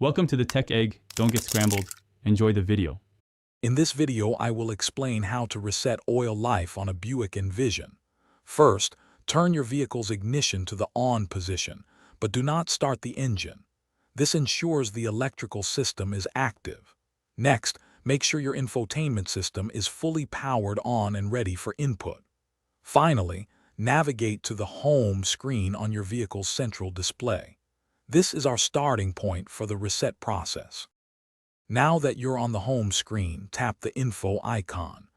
Welcome to the Tech Egg. Don't get scrambled. Enjoy the video. In this video, I will explain how to reset oil life on a Buick Envision. First, turn your vehicle's ignition to the on position, but do not start the engine. This ensures the electrical system is active. Next, make sure your infotainment system is fully powered on and ready for input. Finally, navigate to the home screen on your vehicle's central display. This is our starting point for the reset process. Now that you're on the home screen, tap the info icon.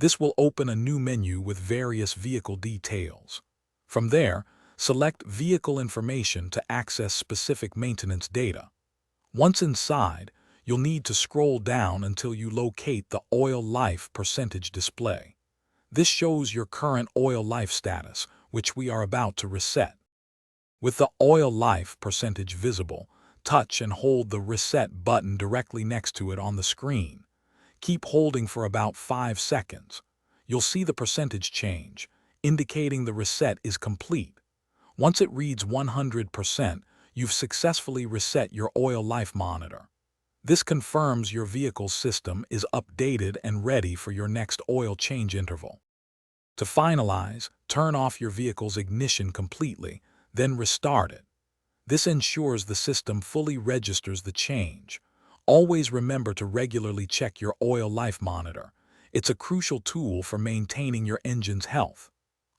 This will open a new menu with various vehicle details. From there, select Vehicle Information to access specific maintenance data. Once inside, you'll need to scroll down until you locate the Oil Life percentage display. This shows your current oil life status, which we are about to reset. With the oil life percentage visible, touch and hold the Reset button directly next to it on the screen. Keep holding for about 5 seconds. You'll see the percentage change, indicating the reset is complete. Once it reads 100%, you've successfully reset your oil life monitor. This confirms your vehicle's system is updated and ready for your next oil change interval. To finalize, turn off your vehicle's ignition completely, then restart it. This ensures the system fully registers the change. Always remember to regularly check your oil life monitor. It's a crucial tool for maintaining your engine's health.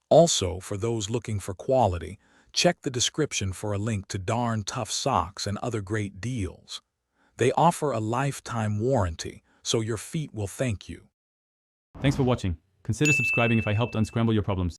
Also, for those looking for quality, check the description for a link to Darn Tough socks and other great deals. They offer a lifetime warranty, so your feet will thank you. Thanks for watching. Consider subscribing if I helped unscramble your problems.